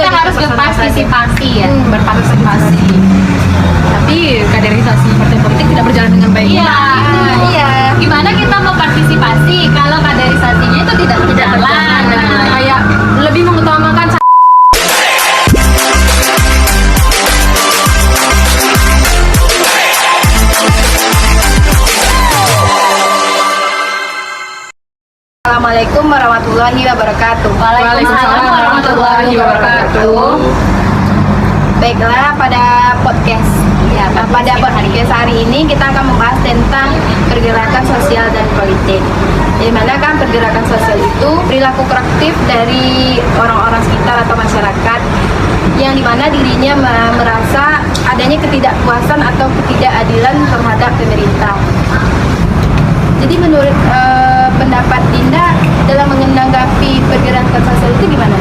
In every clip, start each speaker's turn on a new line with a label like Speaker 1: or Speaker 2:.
Speaker 1: kita harus berpartisipasi ya, berpartisipasi.
Speaker 2: Tapi kaderisasi partai politik tidak berjalan dengan baik.
Speaker 1: Iya. Gimana kita mau partisipasi kalau kaderisasinya itu tidak berjalan?
Speaker 2: Kayak lebih mengutamakan
Speaker 3: Assalamualaikum warahmatullahi wabarakatuh.
Speaker 1: Waalaikumsalam warahmatullahi wabarakatuh.
Speaker 3: Baiklah, pada podcast hari ini kita akan membahas tentang pergerakan sosial dan politik. Di mana kan pergerakan sosial itu perilaku proaktif dari orang-orang sekitar atau masyarakat yang dimana dirinya merasa adanya ketidakpuasan atau ketidakadilan terhadap pemerintah. Jadi menurut pendapat Dinda dalam menanggapi pergerakan sosial itu gimana?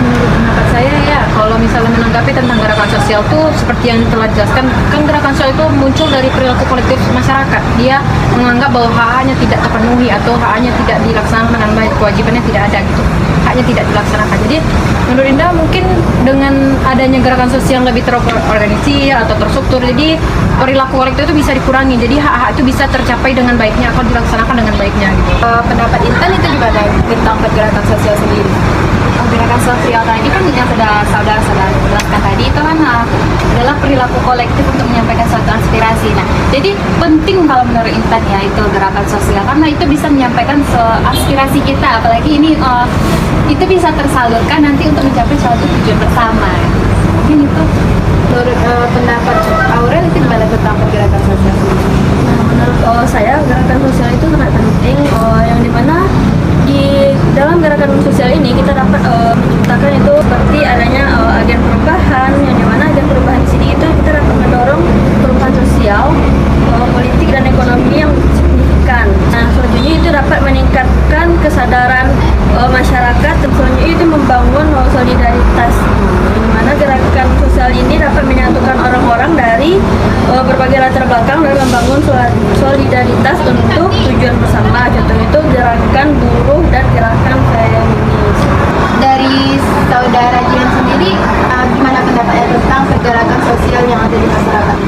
Speaker 2: menurut pendapat saya ya, kalau misalnya menanggapi tentang gerakan sosial itu seperti yang telah dijelaskan, kan gerakan sosial itu muncul dari perilaku kolektif masyarakat. Dia menganggap bahwa hak-haknya tidak terpenuhi atau hak-haknya tidak dilaksanakan dengan baik, kewajibannya tidak ada gitu, haknya tidak dilaksanakan. Jadi menurut Indah mungkin dengan adanya gerakan sosial yang lebih terorganisir atau terstruktur, jadi perilaku kolektif itu bisa dikurangi, jadi hak-hak itu bisa tercapai dengan baiknya atau dilaksanakan dengan baiknya gitu.
Speaker 3: Pendapat Intan itu gimana tentang pergerakan sosial sendiri?
Speaker 1: Gerakan sosial tadi kan yang sudah saudara-saudara jelaskan tadi itu kan adalah perilaku kolektif untuk menyampaikan suatu aspirasi. Nah, jadi penting kalau menurut Intan ya itu gerakan sosial karena itu bisa menyampaikan aspirasi kita, apalagi ini itu bisa tersalurkan nanti untuk mencapai suatu tujuan bersama. Mungkin itu.
Speaker 3: Menurut pendapat Aurel itu gimana tentang pergerakan sosial?
Speaker 4: Nah, menurut saya gerakan sosial itu sangat penting, yang dimana di dalam gerakan sosial ini kita dapat menciptakan itu seperti adanya agen perubahan, yang dimana agen perubahan di sini itu kita dapat mendorong perubahan sosial, politik dan ekonomi yang signifikan. Nah, selanjutnya itu dapat meningkatkan kesadaran masyarakat, dan selanjutnya itu membangun solidaritas. Di mana gerakan sosial ini dapat menyatukan orang-orang dari berbagai latar belakang dan membangun solidaritas untuk tujuan bersama. Contoh itu gerakan buruh dan gerakan feminis.
Speaker 3: Dari saudara Jihan sendiri, gimana pendapatnya tentang pergerakan sosial yang ada di masyarakat?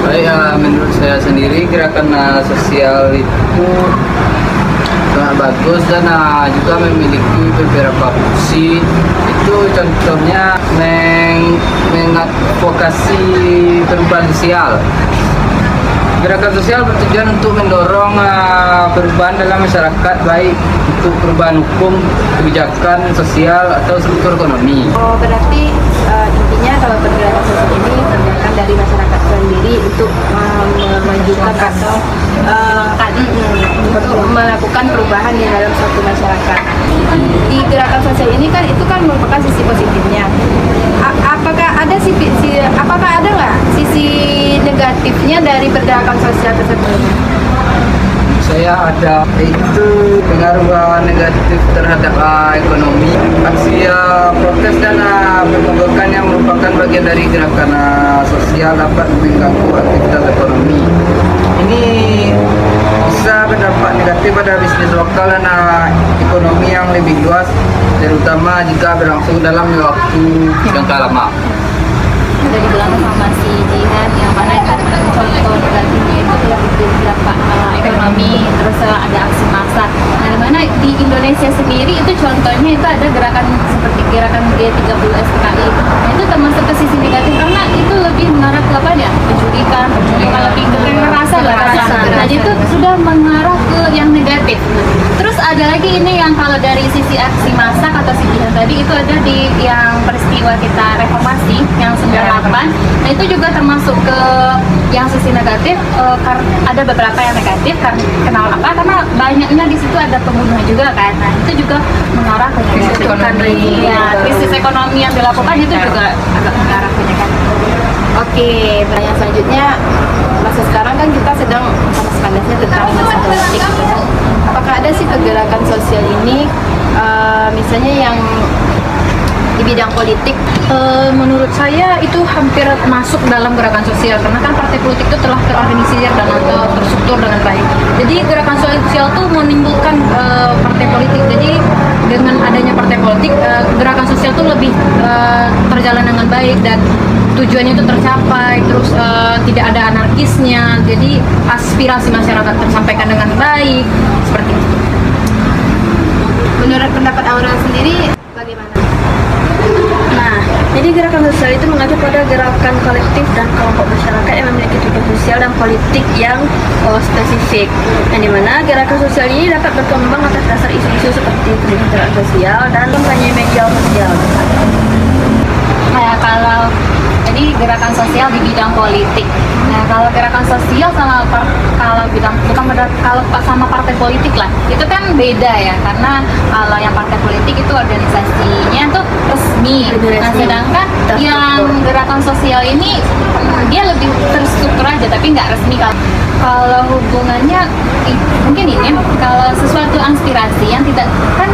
Speaker 5: Baik, menurut saya sendiri gerakan sosial itu sangat bagus dan juga memiliki beberapa fungsi. Itu contohnya mengadvokasi perubahan sosial. Gerakan sosial bertujuan untuk mendorong perubahan dalam masyarakat, baik untuk perubahan hukum, kebijakan sosial atau struktur ekonomi.
Speaker 3: Oh, berarti intinya kalau pergerakan sosial ini terjadi dari masyarakat sendiri untuk memajukan atau untuk melakukan perubahan di dalam suatu masyarakat. Di gerakan sosial ini kan itu kan merupakan sisi positifnya. Apakah ada nggak sisi negatifnya dari pergerakan sosial tersebut?
Speaker 5: Saya ada, itu pengaruh negatif terhadap ekonomi. Aksi protes dan pemogokan yang merupakan bagian dari gerakan sosial dapat mengganggu aktivitas ekonomi. Ini bisa berdampak negatif pada bisnis lokal dan ekonomi yang lebih luas, terutama jika berlangsung dalam waktu jangka lama.
Speaker 1: Sudah dibilang sama si Jihan yang mana itu contoh negatifnya itu lebih berdampak ekonomi, terus ada aksi massa. Nah, di mana di Indonesia sendiri itu contohnya itu ada gerakan seperti gerakan G30 SPKI. Nah, itu termasuk ke sisi negatif karena itu lebih mengarah ke apa ya? Penculikan lebih ke kekerasan lah. Nah, itu sudah mengarah ke yang negatif. Terus ada lagi ini yang kalau dari sisi aksi massa kata si Jihan tadi itu ada di yang peristiwa kita reformasi yang 98. Nah, itu juga termasuk ke yang sisi negatif, ada beberapa yang negatif karena banyaknya di situ ada pembunuhan juga kan. Nah, itu juga mengarah ke krisis ekonomi. Ya, krisis ekonomi yang dilakukan itu juga agak mengarah ke negatif.
Speaker 3: Oke, pertanyaan selanjutnya, masa sekarang kan kita sedang panas-panasnya tentang masa politik. Apakah ada sih pergerakan sosial ini, misalnya yang di bidang politik?
Speaker 2: Menurut saya itu hampir masuk dalam gerakan sosial karena kan partai politik itu telah terorganisir dan terstruktur dengan baik. Jadi gerakan sosial itu menimbulkan partai politik. Jadi dengan adanya partai politik, gerakan sosial itu lebih berjalan dengan baik dan tujuannya itu tercapai, terus tidak ada anarkisnya, jadi aspirasi masyarakat tersampaikan dengan baik, seperti itu.
Speaker 3: Menurut pendapat Aurel sendiri bagaimana?
Speaker 4: Nah, jadi gerakan sosial itu mengacu pada gerakan kolektif dan kelompok masyarakat yang memiliki tujuan sosial dan politik yang spesifik. Yang dimana gerakan sosial ini dapat berkembang atas dasar isu-isu seperti kebijakan sosial dan kampanye media sosial.
Speaker 1: Nah, kalau jadi gerakan sosial di bidang politik. Nah, kalau gerakan sosial sama kalau bidang kalau sama partai politik lah, itu kan beda ya, karena kalau yang partai politik itu organisasinya tuh resmi. Nah, sedangkan yang gerakan sosial ini dia lebih terstruktur aja, tapi nggak resmi. Kalau hubungannya mungkin ini kalau sesuatu aspirasi yang tidak kan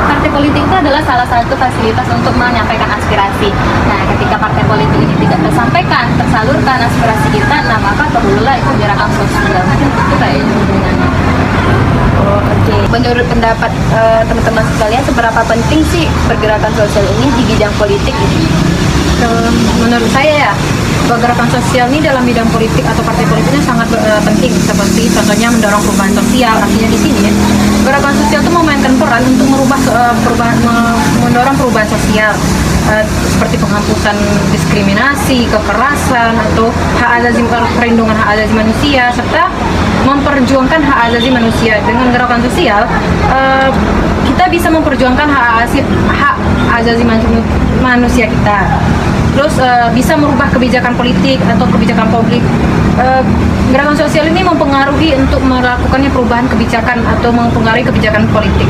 Speaker 1: partai politik itu adalah salah satu fasilitas untuk menyampaikan aspirasi. Nah, ketika partai politik ini tidak tersampaikan, tersalurkan aspirasi kita, nah maka perlulah itu gerakan sosial. Itu kayak hubungannya.
Speaker 3: Oke. Menurut pendapat teman-teman sekalian, seberapa penting sih pergerakan sosial ini di bidang politik?
Speaker 2: Menurut saya ya, gerakan sosial ini dalam bidang politik atau partai politiknya sangat penting, seperti contohnya mendorong perubahan sosial. Artinya di sini ya, gerakan sosial itu memainkan peran untuk mendorong perubahan sosial, seperti penghapusan diskriminasi, kekerasan, atau perlindungan hak asasi manusia, serta memperjuangkan hak asasi manusia. Dengan gerakan sosial, kita bisa memperjuangkan hak asasi manusia kita. Terus bisa merubah kebijakan politik atau kebijakan publik. Gerakan sosial ini mempengaruhi untuk melakukannya perubahan kebijakan atau mempengaruhi kebijakan politik.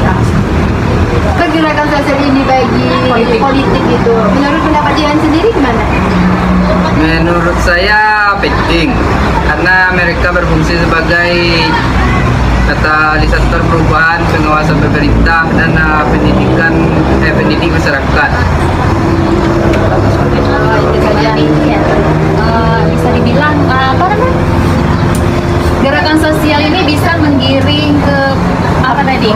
Speaker 3: Gerakan sosial ini bagi politik itu, menurut pendapat Jihan sendiri gimana?
Speaker 5: Menurut saya penting karena mereka berfungsi sebagai katalisator perubahan, pengawasan pemerintah dan pendidik masyarakat.
Speaker 1: Itu saja ya. Bisa dibilang apa namanya? Gerakan sosial ini bisa menggiring ke apa tadi?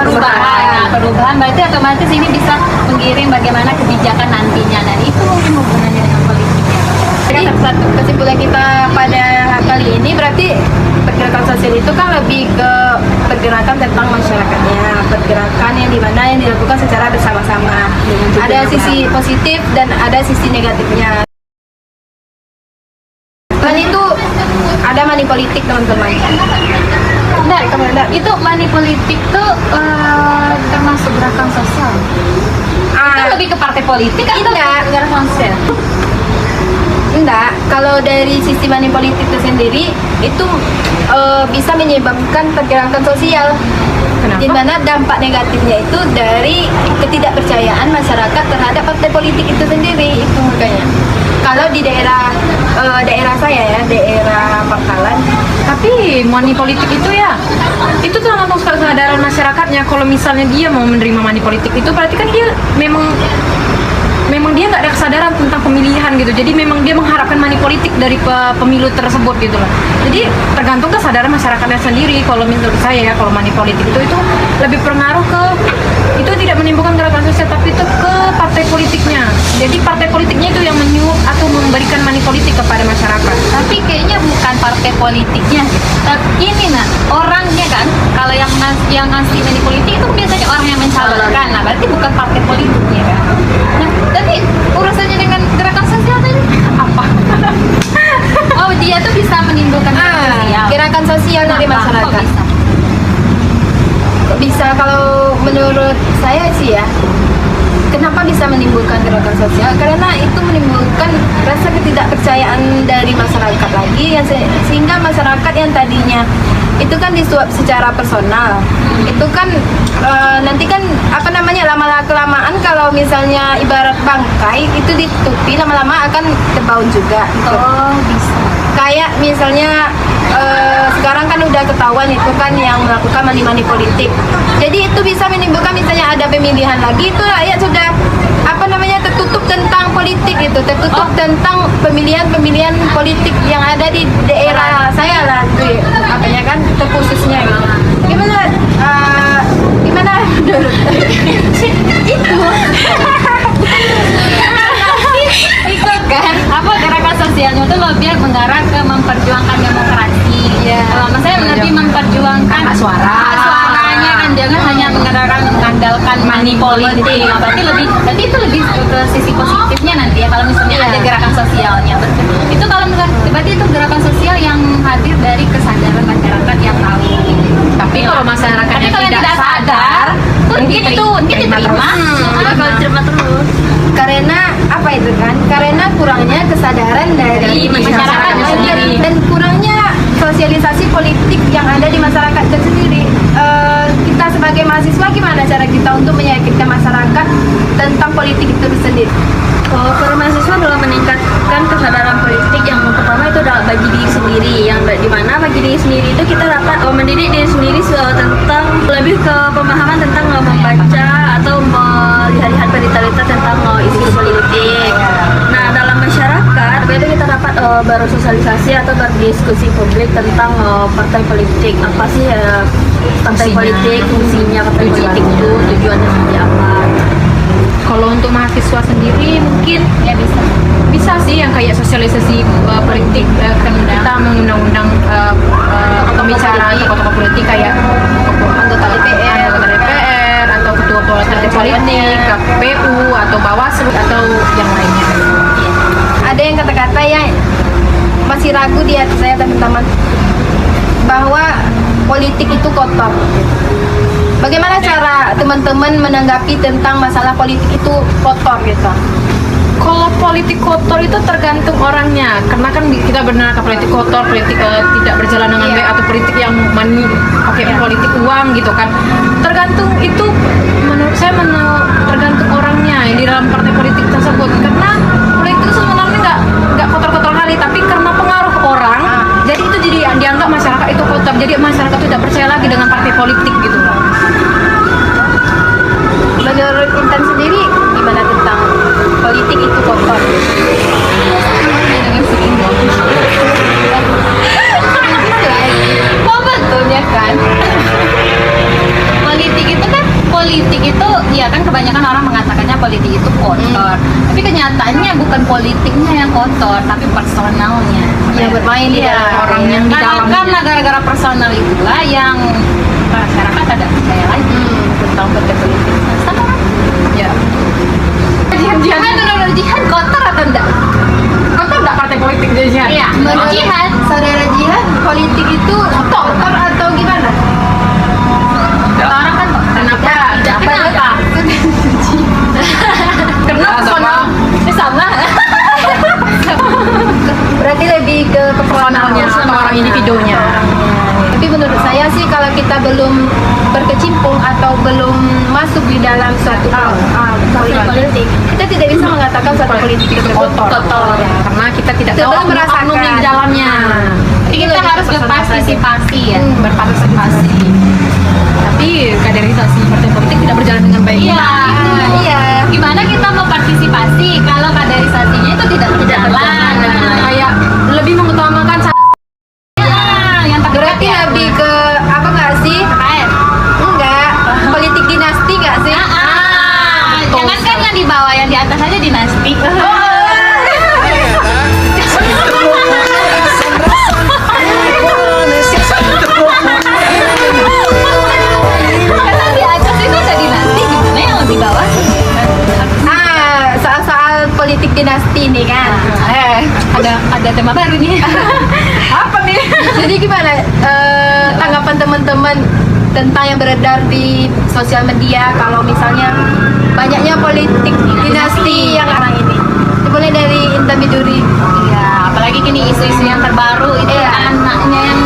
Speaker 1: Perubahan. Berarti otomatis ini bisa menggiring bagaimana kebijakan nantinya. Dan itu mungkin hubungannya dengan politiknya.
Speaker 3: Jadi kesimpulan kita pada kali ini berarti pergerakan sosial itu kan lebih ke pergerakan tentang masyarakatnya, pergerakan yang dimana yang dilakukan secara bersama-sama. Ada sisi positif dan ada sisi negatifnya. Selain itu ada money politik teman-teman.
Speaker 1: Nah, itu money politik tuh termasuk gerakan sosial. Itu lebih ke partai politik atau gerakan sosial?
Speaker 3: Enggak, kalau dari sisi money politik itu sendiri itu bisa menyebabkan pergerakan sosial.
Speaker 2: Kenapa?
Speaker 3: Di mana dampak negatifnya itu dari ketidakpercayaan masyarakat terhadap partai politik itu sendiri, itu makanya. Kalau di daerah saya ya, daerah Pangkalan.
Speaker 2: Tapi money politik itu ya, itu tergantung kesadaran masyarakatnya. Kalau misalnya dia mau menerima money politik itu berarti kan dia memang dia nggak ada kesadaran tentang pemilihan gitu. Jadi memang dia mengharapkan money politik dari pemilu tersebut gitu loh. Jadi tergantung kesadaran masyarakatnya sendiri. Kalau menurut saya ya, kalau money politik itu lebih berpengaruh ke, itu tidak menimbulkan gerakan sosial tapi itu ke partai politiknya. Jadi partai politiknya itu yang menyuruh atau memberikan money politik kepada masyarakat.
Speaker 1: Tapi kayaknya bukan partai politiknya. Tapi ini orangnya kan, kalau yang ngasih money politik itu biasanya orang yang mencalonkan. Nah, berarti bukan partai politiknya kan. Nah, tapi urusannya dengan gerakan sosial tadi apa? Oh, dia tuh bisa menimbulkan gerakan sosial.
Speaker 3: Gerakan sosial dari
Speaker 1: Kenapa?
Speaker 3: masyarakat.
Speaker 1: Kok bisa?
Speaker 3: Bisa, kalau menurut saya sih ya, kenapa bisa menimbulkan gerakan sosial? Karena itu menimbulkan rasa ketidakpercayaan dari masyarakat lagi, sehingga masyarakat yang tadinya itu kan disuap secara personal, itu kan nanti kan apa namanya, lama-lama kelamaan kalau misalnya ibarat bangkai itu ditutupi, lama-lama akan terbaun juga gitu.
Speaker 1: Oh, bisa.
Speaker 3: Kayak misalnya sekarang kan udah ketahuan itu kan yang melakukan money politik. Jadi itu bisa menimbulkan misalnya ada pemilihan lagi, itu rakyat sudah apa namanya tertutup tentang politik itu, tertutup tentang pemilihan politik yang ada di daerah saya lah, gitu, apanya kan terkhususnya gitu. Gimana menurut itu?
Speaker 1: suaranya kan, jangan hanya mengandalkan money politik. Nah, berarti itu lebih ke sisi positifnya nanti ya, kalau misalnya ada gerakan sosialnya. Itu kalau misalkan berarti itu gerakan sosial yang hadir dari kesadaran masyarakat yang tahu.
Speaker 2: Tapi kalau masyarakatnya
Speaker 1: Tapi kalau
Speaker 2: tidak
Speaker 1: tidak
Speaker 2: sadar,
Speaker 1: mungkin diterima.
Speaker 4: Bakal diterima terus.
Speaker 3: Karena apa itu kan? Karena kurangnya kesadaran dari
Speaker 1: masyarakat
Speaker 3: masyarakat
Speaker 1: sendiri.
Speaker 3: dan kurangnya sosialisasi politik yang ada di masyarakat itu sendiri. Kita sebagai mahasiswa gimana cara kita untuk meyakinkan masyarakat tentang politik itu sendiri?
Speaker 4: Para mahasiswa dalam meningkatkan kesadaran politik yang pertama itu adalah bagi diri sendiri, yang di mana bagi diri sendiri itu kita dapat mendidik diri sendiri tentang lebih ke pemahaman tentang membaca atau melihat berita-berita tentang isu politik. Nah, dalam masyarakat itu kita dapat bersosialisasi atau berdiskusi publik tentang partai politik, apa sih partai
Speaker 2: Fungsinya.
Speaker 4: politik, fungsinya partai politik itu, tujuannya seperti apa.
Speaker 2: kalau untuk mahasiswa sendiri mungkin
Speaker 1: Ya bisa.
Speaker 2: sih yang kayak sosialisasi politik, kan kita mengundang-undang pembicara atau tokoh politik kayak
Speaker 3: Anggota DPR.
Speaker 2: anggota DPR atau ketua partai politik, KPU atau Bawaslu atau yang lainnya.
Speaker 3: Ada yang kata-kata yang masih ragu di hati saya teman-teman, bahwa politik itu kotor. Bagaimana cara teman-teman menanggapi tentang masalah politik itu kotor gitu?
Speaker 2: Kalau politik kotor itu tergantung orangnya, karena kan kita benar ke politik kotor, politik tidak berjalan dengan baik, atau politik yang politik uang gitu kan. Tergantung itu, menurut saya tergantung orangnya yang di dalam partai politik tersebut. Karena politik itu sebenarnya nggak kotor-kotor kali, tapi karena pengaruh orang, jadi itu jadi dianggap masyarakat itu kotor. Jadi masyarakat itu tidak percaya lagi dengan partai politik gitu.
Speaker 3: Menurut Intan sendiri gimana tentang politik itu kotor?
Speaker 1: Oh betulnya kan. Politik itu ya kan kebanyakan orang mengatakannya politik itu kotor. Tapi kenyataannya bukan politiknya yang kotor, tapi personalnya.
Speaker 3: Yang bermain di dalam
Speaker 2: orang yang di dalamnya.
Speaker 1: Karena gara-gara personal itulah yang masyarakat tidak percaya lagi tentang partai politik. Sama kan?
Speaker 2: Ya.
Speaker 1: Menurut Jihan kotor atau enggak?
Speaker 2: Kotor nggak partai politik jadi?
Speaker 1: Iya, menurut Jihan.
Speaker 3: Saudara Jihan, politik itu kotor atau gimana?
Speaker 1: Orang kan
Speaker 2: Kenapa?
Speaker 1: kenapa?
Speaker 2: Karena personal.
Speaker 1: Sama.
Speaker 3: Berarti lebih ke
Speaker 2: Personalnya atau orang individunya.
Speaker 3: Tapi menurut saya sih kalau kita belum berkecimpung atau belum masuk di dalam suatu politik, kita tidak bisa mengatakan suatu politik itu kotor.
Speaker 2: Karena kita tidak tahu
Speaker 3: Belum merasakan.
Speaker 2: oknum yang di dalamnya.
Speaker 1: Jadi kita harus berpartisipasi ya, berpartisipasi.
Speaker 2: Tapi kaderisasi partai politik tidak berjalan dengan baik.
Speaker 1: Iya,
Speaker 3: Iya.
Speaker 1: Gimana kita mau partisipasi kalau kaderisasinya itu tidak berjalan?
Speaker 2: Kayak lebih mengutamakan
Speaker 1: Yang
Speaker 3: Berarti lebih ke apa nggak sih?
Speaker 1: KKN.
Speaker 3: Enggak, politik dinasti nggak sih?
Speaker 1: Jangan kan yang di bawah, yang di atas aja dinasti. Kalau di atas itu ada dinasti, gimana yang di bawah?
Speaker 3: Soal-soal politik dinasti ini kan.
Speaker 1: Ada tema baru nih.
Speaker 2: apa nih?
Speaker 3: Jadi gimana tanggapan teman-teman tentang yang beredar di sosial media kalau misalnya banyaknya politik dinasti yang sekarang ini? Dimulai dari Intan Biduri.
Speaker 1: Iya, apalagi kini isu-isu yang terbaru itu
Speaker 3: Iya.
Speaker 1: anaknya yang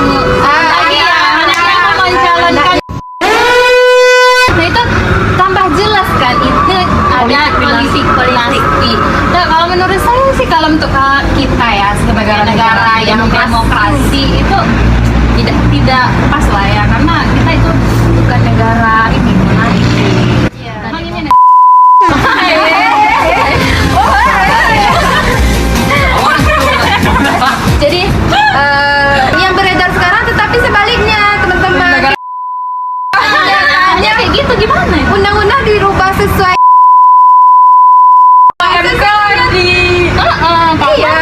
Speaker 3: Iya.
Speaker 1: anaknya yang mencalonkan. Nah itu tambah jelas kan itu ada politik dinasti. Nah, kalau menurut saya sih kalau untuk kita ya sebagai negara yang demokrasi itu tidak pas lah ya, karena kita itu bukan negara ini monarki. Memang ini
Speaker 3: Jadi yang beredar sekarang tetapi sebaliknya teman-teman.
Speaker 1: ya kayak gitu gimana?
Speaker 3: Undang-undang dirubah sesuai. Iya.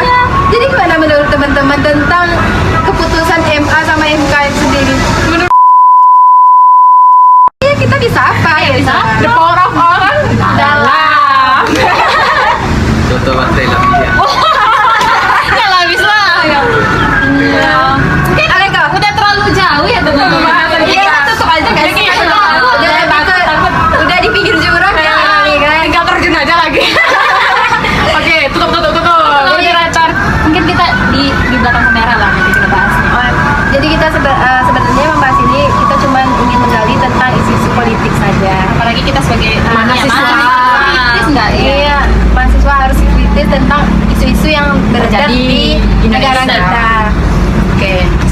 Speaker 3: Jadi gimana menurut teman-teman tentang keputusan MA sama MK itu sendiri?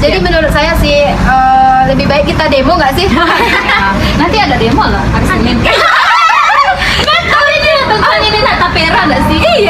Speaker 3: Jadi menurut saya sih lebih baik kita demo nggak sih?
Speaker 1: Nanti ada demo lah hari Senin. Kan tahun ini lah, tahun ini lah tapera nggak sih?